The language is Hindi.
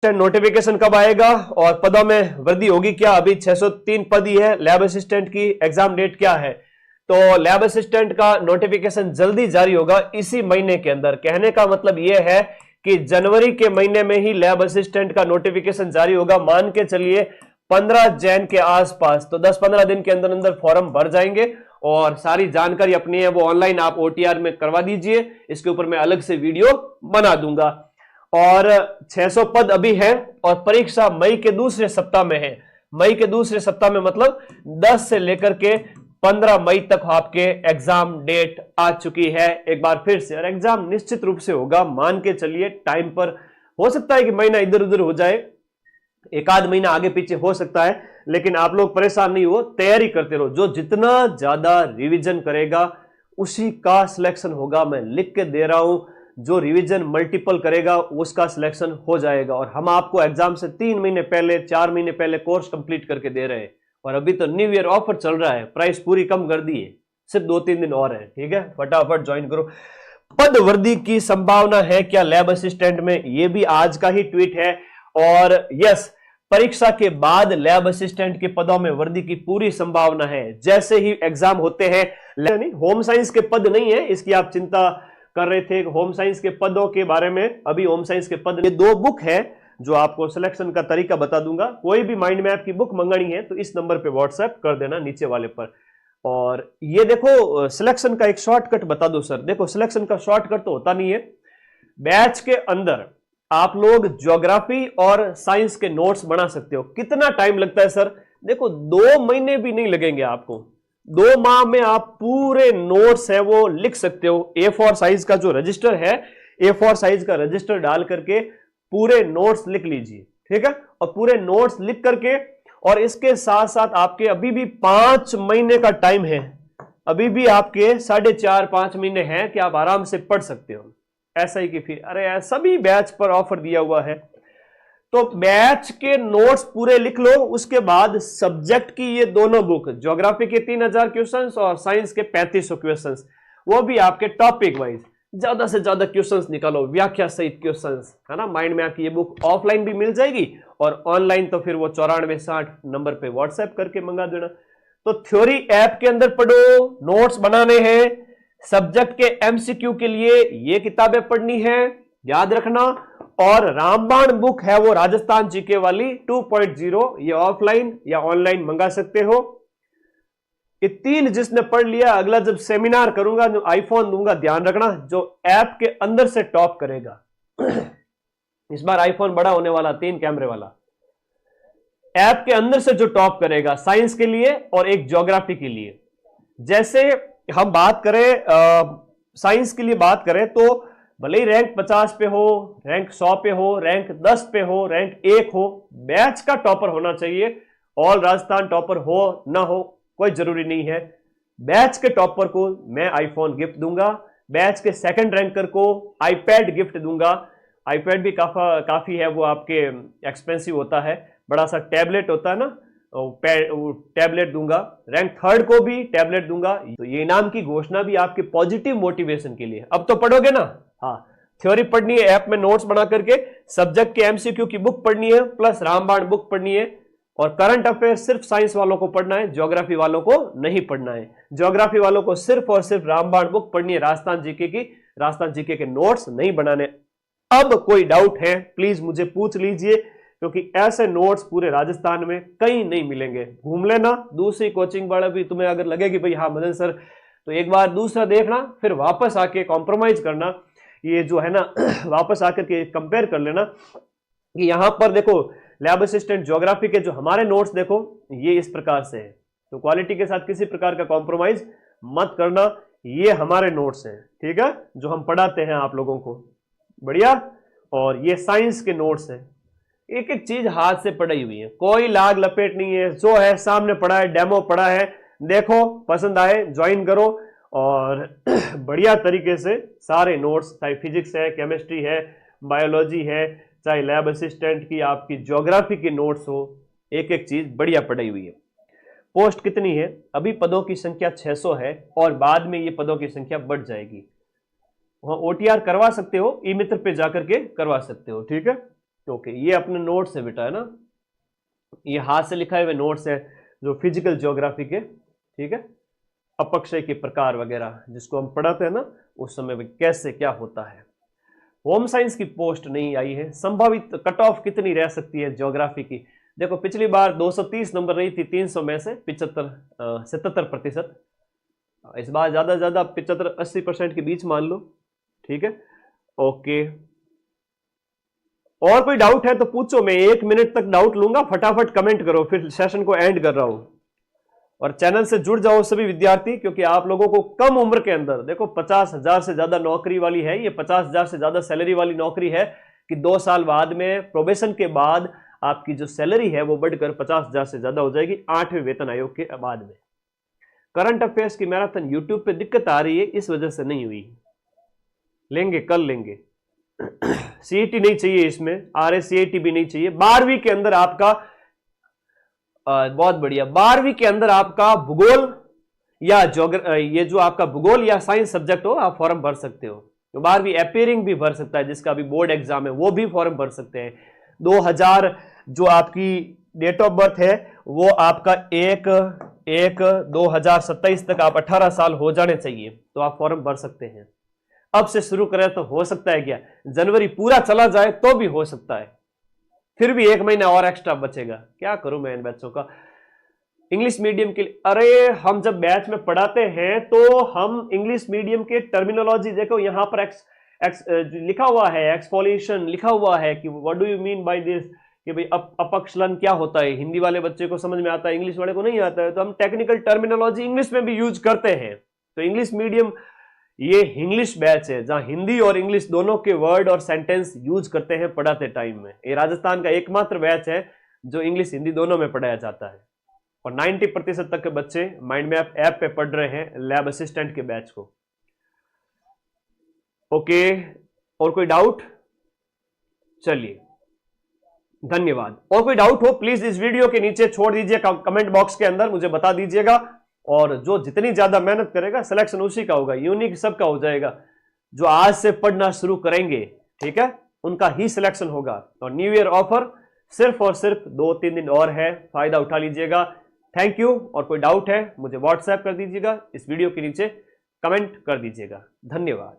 नोटिफिकेशन कब आएगा और पदों में वृद्धि होगी क्या? अभी 603 पद ही है। लैब असिस्टेंट की एग्जाम डेट क्या है? तो लैब असिस्टेंट का नोटिफिकेशन जल्दी जारी होगा इसी महीने के अंदर। कहने का मतलब यह है कि जनवरी के महीने में ही लैब असिस्टेंट का नोटिफिकेशन जारी होगा। मान के चलिए 15 जैन के आसपास। तो 10-15 दिन के अंदर अंदर फॉर्म भर जाएंगे और सारी जानकारी अपनी है वो ऑनलाइन आप ओटीआर में करवा दीजिए। इसके ऊपर मैं अलग से वीडियो बना दूंगा। और 600 पद अभी है और परीक्षा मई के दूसरे सप्ताह में है। मई के दूसरे सप्ताह में मतलब 10 से लेकर के 15 मई तक आपके एग्जाम डेट आ चुकी है एक बार फिर से। और एग्जाम निश्चित रूप से होगा, मान के चलिए टाइम पर। हो सकता है कि महीना इधर उधर हो जाए, एक आध महीना आगे पीछे हो सकता है, लेकिन आप लोग परेशान नहीं हो, तैयारी करते रहो। जो जितना ज्यादा रिवीजन करेगा उसी का सिलेक्शन होगा। मैं लिख के दे रहा हूं, जो रिवीजन मल्टीपल करेगा उसका सिलेक्शन हो जाएगा। और हम आपको एग्जाम से 3 महीने पहले 4 महीने पहले कोर्स कंप्लीट करके दे रहे हैं। और अभी तो न्यू ईयर ऑफर चल रहा है, प्राइस पूरी कम कर दी है, सिर्फ 2-3 दिन और है। ठीक है, फटाफट ज्वाइन करो। पद वृद्धि की संभावना है क्या लैब असिस्टेंट में? ये भी आज का ही ट्वीट है। और यस, परीक्षा के बाद लैब असिस्टेंट के पदों में वृद्धि की पूरी संभावना है। जैसे ही एग्जाम होते हैं, नहीं होम साइंस के पद नहीं है, इसकी आप चिंता कर रहे थे होम साइंस के पदों के बारे में। अभी होम साइंस के पद, ये 2 बुक है जो आपको सिलेक्शन का तरीका बता दूंगा। कोई भी माइंड मैप की बुक मंगानी है तो इस नंबर पे व्हाट्सएप कर देना नीचे वाले पर। और ये देखो सिलेक्शन का एक शॉर्टकट बता दो सर। देखो सिलेक्शन का शॉर्टकट तो होता नहीं है। बैच के अंदर आप लोग ज्योग्राफी और साइंस के नोट्स बना सकते हो। कितना टाइम लगता है सर? देखो 2 महीने भी नहीं लगेंगे आपको। 2 माह में आप पूरे नोट्स है वो लिख सकते हो। A4 साइज का जो रजिस्टर है, A4 साइज का रजिस्टर डाल करके पूरे नोट्स लिख लीजिए। ठीक है, और पूरे नोट्स लिख करके, और इसके साथ साथ आपके अभी भी 5 महीने का टाइम है। अभी भी आपके 4.5-5 महीने हैं कि आप आराम से पढ़ सकते हो। ऐसा ही कि फिर अरे यार सभी बैच पर ऑफर दिया हुआ है, तो बैच के नोट्स पूरे लिख लो। उसके बाद सब्जेक्ट की ये दोनों बुक, ज्योग्राफी के 3000 क्वेश्चंस और साइंस के 3500 क्वेश्चंस, वो भी आपके टॉपिक वाइज। ज्यादा से ज्यादा क्वेश्चंस निकालो, व्याख्या सहित क्वेश्चंस, है ना। माइंड मैप की ये बुक ऑफलाइन भी मिल जाएगी और ऑनलाइन तो फिर वो 9460 नंबर पे व्हाट्सएप करके मंगा देना। तो थ्योरी ऐप के अंदर पढ़ो, नोट्स बनाने हैं। सब्जेक्ट के एमसीक्यू के लिए ये किताबें पढ़नी है, याद रखना। और रामबाण बुक है वो राजस्थान जीके वाली 2.0, ये ऑफलाइन या ऑनलाइन मंगा सकते हो। ये 3 जिसने पढ़ लिया, अगला जब सेमिनार करूंगा जो आईफोन दूंगा, ध्यान रखना, जो ऐप के अंदर से टॉप करेगा। इस बार आईफोन बड़ा होने वाला, 3 कैमरे वाला। ऐप के अंदर से जो टॉप करेगा साइंस के लिए और एक ज्योग्राफी के लिए। जैसे हम बात करें साइंस के लिए बात करें तो भले ही रैंक 50 पे हो, रैंक 100 पे हो, रैंक 10 पे हो, रैंक 1 हो, बैच का टॉपर होना चाहिए। ऑल राजस्थान टॉपर हो ना हो कोई जरूरी नहीं है। बैच के टॉपर को मैं आईफोन गिफ्ट दूंगा, बैच के सेकंड रैंकर को आईपैड गिफ्ट दूंगा। आईपैड भी काफी है, वो आपके एक्सपेंसिव होता है, बड़ा सा टैबलेट होता है ना, टैबलेट दूंगा। रैंक 3rd को भी टैबलेट दूंगा। तो ये इनाम की घोषणा भी आपके पॉजिटिव मोटिवेशन के लिए। अब तो पढ़ोगे ना? हाँ, थ्योरी पढ़नी है ऐप में नोट्स बना करके, सब्जेक्ट के एमसीक्यू की बुक पढ़नी है, प्लस रामबाण बुक पढ़नी है। और करंट अफेयर सिर्फ साइंस वालों को पढ़ना है, ज्योग्राफी वालों को नहीं पढ़ना है। ज्योग्राफी वालों को सिर्फ और सिर्फ रामबाण बुक पढ़नी है, राजस्थान जीके की। राजस्थान जीके के नोट्स नहीं बनाने। अब कोई डाउट है प्लीज मुझे पूछ लीजिए, क्योंकि ऐसे नोट्स पूरे राजस्थान में कहीं नहीं मिलेंगे। घूम लेना, दूसरी कोचिंग वाला भी तुम्हें अगर लगे कि भाई हाँ मदन सर, तो एक बार दूसरा देखना, फिर वापस आके कॉम्प्रोमाइज करना। ये जो है ना वापस आकर के कंपेयर कर लेना कि यहां पर देखो लैब असिस्टेंट ज्योग्राफी के जो हमारे नोट्स देखो ये इस प्रकार से है। तो क्वालिटी के साथ किसी प्रकार का कॉम्प्रोमाइज मत करना। ये हमारे नोट्स हैं, ठीक है, जो हम पढ़ाते हैं आप लोगों को, बढ़िया। और ये साइंस के नोट्स हैं, एक एक चीज हाथ से पढ़ाई हुई है, कोई लाग लपेट नहीं है। जो है सामने पढ़ा है, डेमो पढ़ा है, देखो पसंद आए ज्वाइन करो। और बढ़िया तरीके से सारे नोट्स, चाहे फिजिक्स है, केमिस्ट्री है, बायोलॉजी है, चाहे लैब असिस्टेंट की आपकी ज्योग्राफी की नोट्स हो, एक एक चीज बढ़िया पढ़ाई हुई है। पोस्ट कितनी है? अभी पदों की संख्या 600 है और बाद में ये पदों की संख्या बढ़ जाएगी। वहां ओटीआर करवा सकते हो, ई मित्र पे जाकर के करवा सकते हो, ठीक है। ओके, ये अपने नोट्स है बेटा, है ना, ये हाथ से लिखा हुए नोट्स है जो फिजिकल ज्योग्राफी के, ठीक है, अपक्षय के प्रकार वगैरह जिसको हम पढ़ाते हैं ना उस समय में कैसे क्या होता है। होम साइंस की पोस्ट नहीं आई है। संभावित कट ऑफ कितनी रह सकती है ज्योग्राफी की? देखो पिछली बार 230 नंबर रही थी 300 में से 77%। इस बार ज्यादा से ज्यादा 75-80% के बीच मान लो, ठीक है। ओके, और कोई डाउट है तो पूछो, मैं 1 मिनट तक डाउट लूंगा, फटाफट कमेंट करो, फिर सेशन को एंड कर रहा हूं। और चैनल से जुड़ जाओ सभी विद्यार्थी, क्योंकि आप लोगों को कम उम्र के अंदर, देखो 50,000 से ज्यादा नौकरी वाली है ये, 50,000 से ज्यादा सैलरी वाली नौकरी है कि 2 साल बाद में प्रोबेशन के बाद आपकी जो सैलरी है वो बढ़कर 50,000 से ज्यादा हो जाएगी 8वें वेतन आयोग के बाद में। करंट अफेयर्स की मैराथन यूट्यूब पे दिक्कत आ रही है, इस वजह से नहीं हुई, लेंगे कल लेंगे। सीईटी नहीं चाहिए इसमें, RACIT भी नहीं चाहिए। 12वीं के अंदर आपका बहुत बढ़िया, 12वीं के अंदर आपका भूगोल या ये जो आपका भूगोल या साइंस सब्जेक्ट हो आप फॉर्म भर सकते हो। तो 12वीं अपियरिंग भी भर सकता है, जिसका अभी बोर्ड एग्जाम है वो भी फॉर्म भर सकते हैं। 2000 जो आपकी डेट ऑफ बर्थ है वो आपका 1/1/2027 तक आप 18 साल हो जाने चाहिए, तो आप फॉर्म भर सकते हैं। अब से शुरू करें तो हो सकता है क्या जनवरी पूरा चला जाए तो भी हो सकता है, फिर भी 1 महीना और एक्स्ट्रा बचेगा। क्या करूं मैं इन बच्चों का इंग्लिश मीडियम के लिए। अरे हम जब बैच में पढ़ाते हैं तो हम इंग्लिश मीडियम के टर्मिनोलॉजी, देखो यहां पर लिखा हुआ है, एक्सफोलिएशन लिखा हुआ है कि what do you mean by this, कि भाई अपक्षलन क्या होता है। हिंदी वाले बच्चे को समझ में आता है, इंग्लिश वाले को नहीं आता है, तो हम टेक्निकल टर्मिनोलॉजी इंग्लिश में भी यूज करते हैं। तो इंग्लिश मीडियम ये इंग्लिश बैच है जहां हिंदी और इंग्लिश दोनों के वर्ड और सेंटेंस यूज करते हैं पढ़ाते टाइम में। ये राजस्थान का एकमात्र बैच है जो इंग्लिश हिंदी दोनों में पढ़ाया जाता है, और 90% तक के बच्चे माइंड मैप ऐप पे पढ़ रहे हैं लैब असिस्टेंट के बैच को। ओके, और कोई डाउट? चलिए, धन्यवाद। और कोई डाउट हो प्लीज इस वीडियो के नीचे छोड़ दीजिए, कमेंट बॉक्स के अंदर मुझे बता दीजिएगा। और जो जितनी ज्यादा मेहनत करेगा सिलेक्शन उसी का होगा, यूनिक सबका हो जाएगा। जो आज से पढ़ना शुरू करेंगे, ठीक है, उनका ही सिलेक्शन होगा। और न्यू ईयर ऑफर सिर्फ और सिर्फ 2-3 दिन और है, फायदा उठा लीजिएगा। Thank you. और कोई डाउट है मुझे व्हाट्सएप कर दीजिएगा, इस वीडियो के नीचे कमेंट कर दीजिएगा। धन्यवाद।